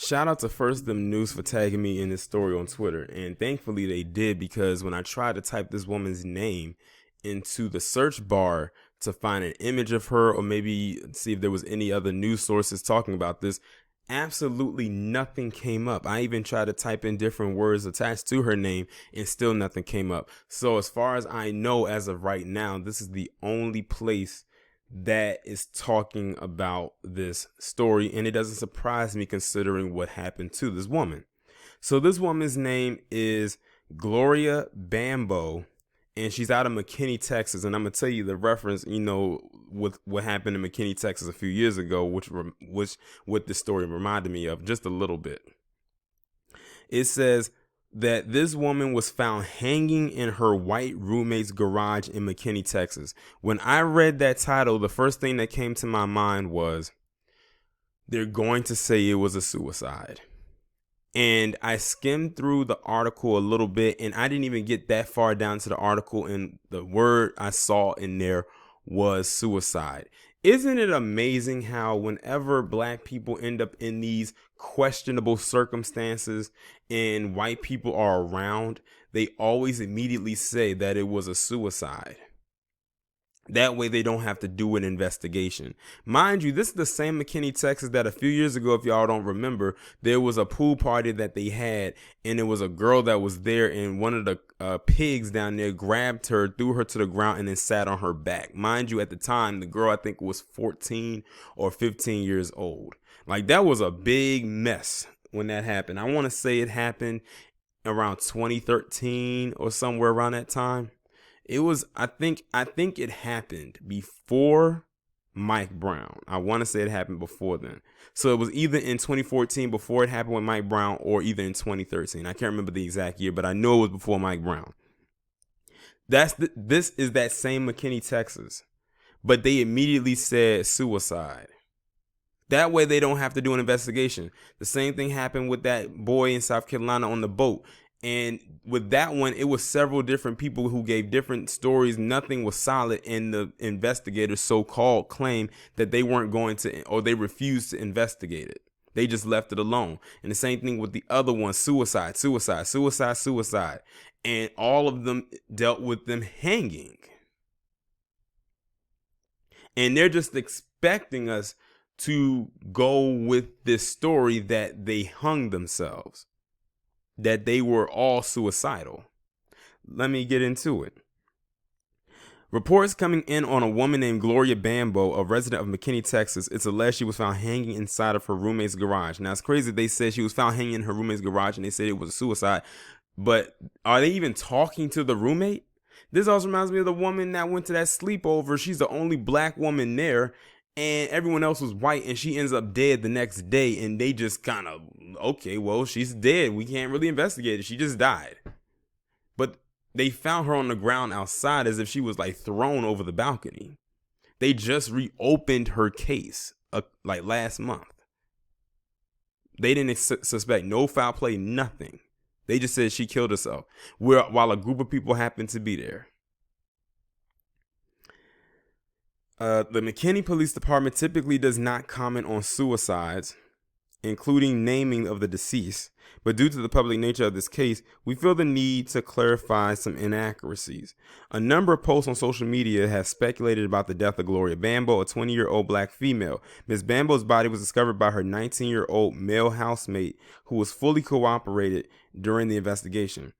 Shout out to First Them News for tagging me in this story on Twitter. And thankfully they did, because when I tried to type this woman's name into the search bar to find an image of her, or maybe see if there was any other news sources talking about this, absolutely nothing came up. I even tried to type in different words attached to her name and still nothing came up. So as far as I know, as of right now, this is the only place that is talking about this story, and it doesn't surprise me considering what happened to this woman. So this woman's name is Gloria Bambo, and she's out of McKinney, Texas. And I'm gonna tell you the reference, with what happened in McKinney, Texas a few years ago, which what this story reminded me of just a little bit. It says that this woman was found hanging in her white roommate's garage in McKinney, Texas. When I read that title, the first thing that came to my mind was, they're going to say it was a suicide. And I skimmed through the article a little bit, and I didn't even get that far down to the article, and the word I saw in there was suicide. Isn't it amazing how whenever black people end up in these questionable circumstances and white people are around, they always immediately say that it was a suicide? That way they don't have to do an investigation. Mind you, this is the same McKinney, Texas that a few years ago, if y'all don't remember, there was a pool party that they had, and it was a girl that was there, and one of the pigs down there grabbed her, threw her to the ground, and then sat on her back. Mind you, at the time, the girl I think was 14 or 15 years old. Like, that was a big mess when that happened. I want to say it happened around 2013 or somewhere around that time. It was, I think it happened before Mike Brown. I want to say it happened before then. So it was either in 2014 before it happened with Mike Brown, or either in 2013. I can't remember the exact year, but I know it was before Mike Brown. This is that same McKinney, Texas, but they immediately said suicide. That way they don't have to do an investigation. The same thing happened with that boy in South Carolina on the boat. And with that one, it was several different people who gave different stories. Nothing was solid, and the investigators so-called claimed that they weren't going to, or they refused to investigate it. They just left it alone. And the same thing with the other one, suicide. And all of them dealt with them hanging. And they're just expecting us to go with this story that they hung themselves, that they were all suicidal. Let me get into it. Reports coming in on a woman named Gloria Bambo, a resident of McKinney, Texas. It's alleged she was found hanging inside of her roommate's garage. Now, it's crazy. They said she was found hanging in her roommate's garage, and they said it was a suicide. But are they even talking to the roommate? This also reminds me of the woman that went to that sleepover. She's the only black woman there, and everyone else was white, and she ends up dead the next day. And they just kind of, okay, well, she's dead. We can't really investigate it. She just died. But they found her on the ground outside as if she was like thrown over the balcony. They just reopened her case like last month. They didn't suspect no foul play, nothing. They just said she killed herself while a group of people happened to be there. The McKinney Police Department typically does not comment on suicides, including naming of the deceased, but due to the public nature of this case, we feel the need to clarify some inaccuracies. A number of posts on social media have speculated about the death of Gloria Bambo, a 20-year-old black female. Ms. Bambo's body was discovered by her 19-year-old male housemate, who was fully cooperated during the investigation.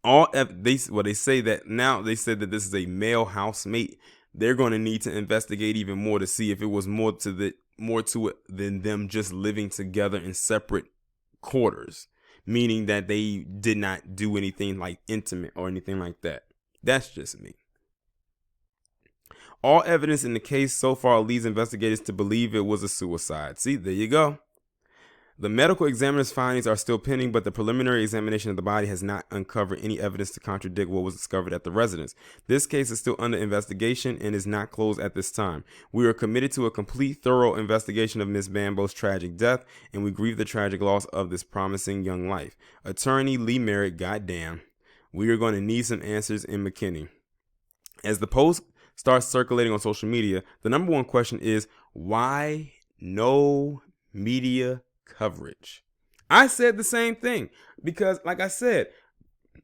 They said that this is a male housemate. They're going to need to investigate even more to see if it was more to it than them just living together in separate quarters, meaning that they did not do anything like intimate or anything like that. That's just me. All evidence in the case so far leads investigators to believe it was a suicide. See, there you go. The medical examiner's findings are still pending, but the preliminary examination of the body has not uncovered any evidence to contradict what was discovered at the residence. This case is still under investigation and is not closed at this time. We are committed to a complete, thorough investigation of Ms. Bambo's tragic death, and we grieve the tragic loss of this promising young life. Attorney Lee Merritt, goddamn, we are going to need some answers in McKinney. As the post starts circulating on social media, the number one question is, why no media coverage. I said the same thing because, like I said,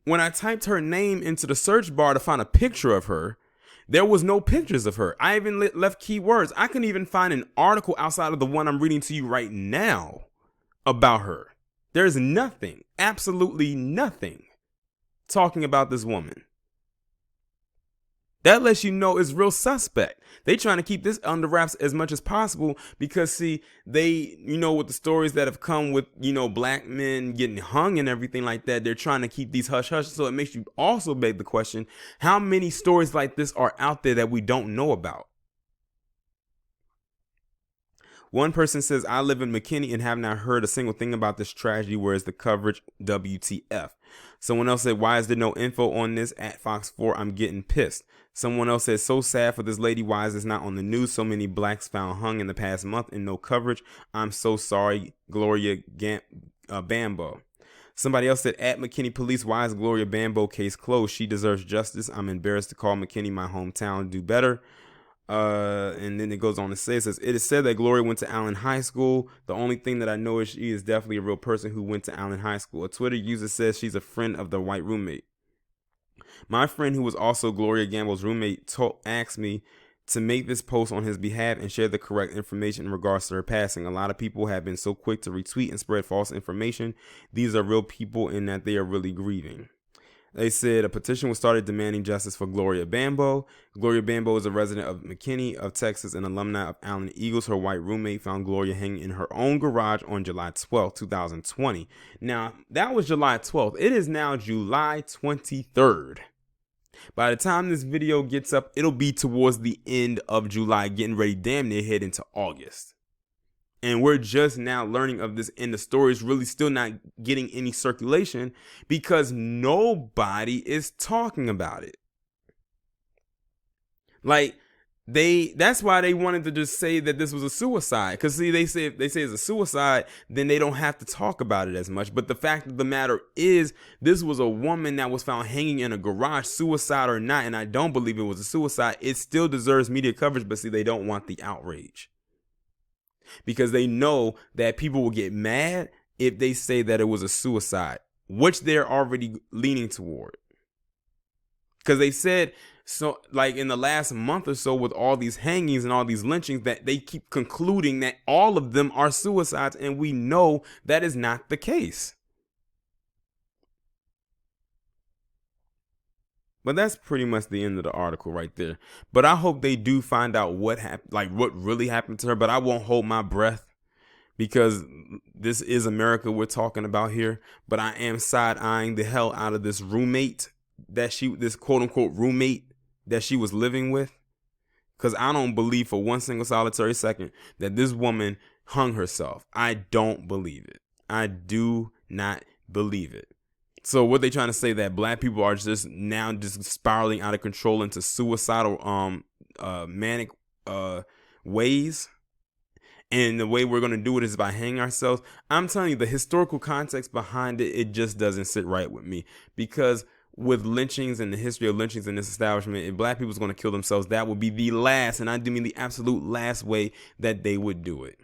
when I typed her name into the search bar to find a picture of her, there was no pictures of her. I even left keywords. I couldn't even find an article outside of the one I'm reading to you right now about her. There's nothing, absolutely nothing talking about this woman. That lets you know it's real suspect. They trying to keep this under wraps as much as possible because, see, they, with the stories that have come with, black men getting hung and everything like that, they're trying to keep these hush hush. So it makes you also beg the question, how many stories like this are out there that we don't know about? One person says, I live in McKinney and have not heard a single thing about this tragedy. Where's the coverage? WTF. Someone else said, why is there no info on this at Fox 4? I'm getting pissed. Someone else said, so sad for this lady. Why is this not on the news? So many blacks found hung in the past month and no coverage. I'm so sorry, Gloria Bambo. Somebody else said, at McKinney Police, why is Gloria Bambo case closed? She deserves justice. I'm embarrassed to call McKinney my hometown. Do better. And then it goes on to say, it says, it is said that Gloria went to Allen High School. The only thing that I know is she is definitely a real person who went to Allen High School. A Twitter user says she's a friend of the white roommate. My friend, who was also Gloria Gambo's roommate, asked me to make this post on his behalf and share the correct information in regards to her passing. A lot of people have been so quick to retweet and spread false information. These are real people in that they are really grieving. They said a petition was started demanding justice for Gloria Bambo. Gloria Bambo is a resident of McKinney of Texas and alumni of Allen Eagles. Her white roommate found Gloria hanging in her own garage on July 12, 2020. Now, that was July 12th. It is now July 23rd. By the time this video gets up, it'll be towards the end of July, getting ready damn near head into August. And we're just now learning of this, and the story is really still not getting any circulation because nobody is talking about it. Like, that's why they wanted to just say that this was a suicide. Because, see, they say if they say it's a suicide, then they don't have to talk about it as much. But the fact of the matter is, this was a woman that was found hanging in a garage, suicide or not, and I don't believe it was a suicide. It still deserves media coverage, but see, they don't want the outrage. Because they know that people will get mad if they say that it was a suicide, which they're already leaning toward. Because they said, so like in the last month or so with all these hangings and all these lynchings, that they keep concluding that all of them are suicides, and we know that is not the case. But that's pretty much the end of the article right there. But I hope they do find out what happened, like what really happened to her. But I won't hold my breath because this is America we're talking about here. But I am side-eyeing the hell out of this roommate this quote unquote roommate that she was living with. Because I don't believe for one single solitary second that this woman hung herself. I don't believe it. I do not believe it. So what they trying to say, that black people are just now just spiraling out of control into suicidal manic ways, and the way we're going to do it is by hanging ourselves. I'm telling you, the historical context behind it just doesn't sit right with me, because with lynchings and the history of lynchings in this establishment, if black people's going to kill themselves, that would be the last, and I do mean the absolute last way that they would do it.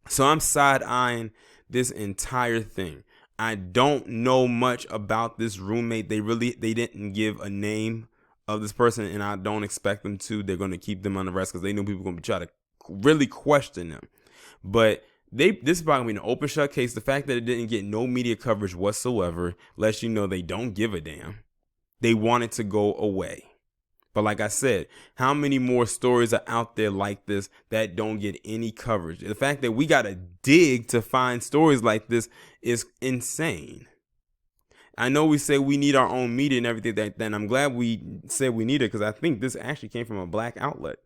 So I'm side-eyeing this entire thing. I don't know much about this roommate. They didn't give a name of this person, and I don't expect them to. They're going to keep them under arrest because they know people are going to try to really question them. But this is probably an open shut case. The fact that it didn't get no media coverage whatsoever lets you know they don't give a damn. They want it to go away. But like I said, how many more stories are out there like this that don't get any coverage? The fact that we got to dig to find stories like this is insane. I know we say we need our own media and everything like that, and I'm glad we said we need it, because I think this actually came from a black outlet.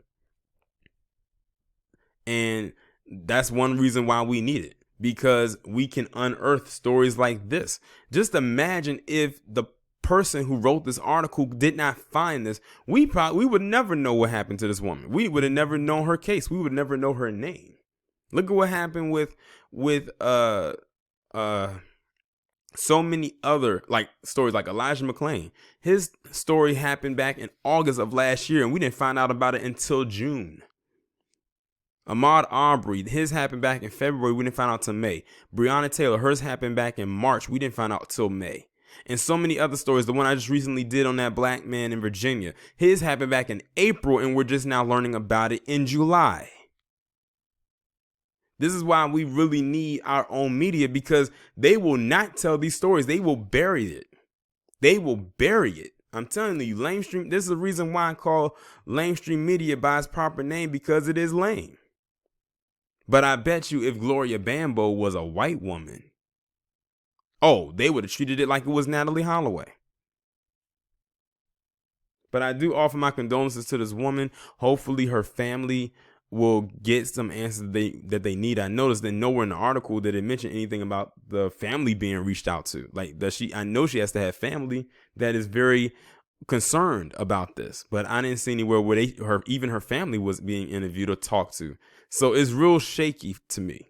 And that's one reason why we need it, because we can unearth stories like this. Just imagine if the person who wrote this article did not find this. We would never know what happened to this woman. We would have never known her case. We would never know her name. Look at what happened with so many other like stories, like Elijah McClain. His story happened back in August of last year, and we didn't find out about it until June. Ahmaud Arbery, his happened back in February. We didn't find out till May. Breonna Taylor, hers happened back in March. We didn't find out till May. And so many other stories. The one I just recently did on that black man in Virginia, his happened back in April, and we're just now learning about it in July. This is why we really need our own media, because they will not tell these stories. They will bury it. They will bury it. I'm telling you, lamestream. This is the reason why I call lamestream media by its proper name, because it is lame. But I bet you if Gloria Bambo was a white woman, oh, they would have treated it like it was Natalie Holloway. But I do offer my condolences to this woman. Hopefully her family will get some answers that they need. I noticed that nowhere in the article did it mention anything about the family being reached out to. Like, does she? I know she has to have family that is very concerned about this, but I didn't see anywhere where even her family was being interviewed or talked to. So it's real shaky to me.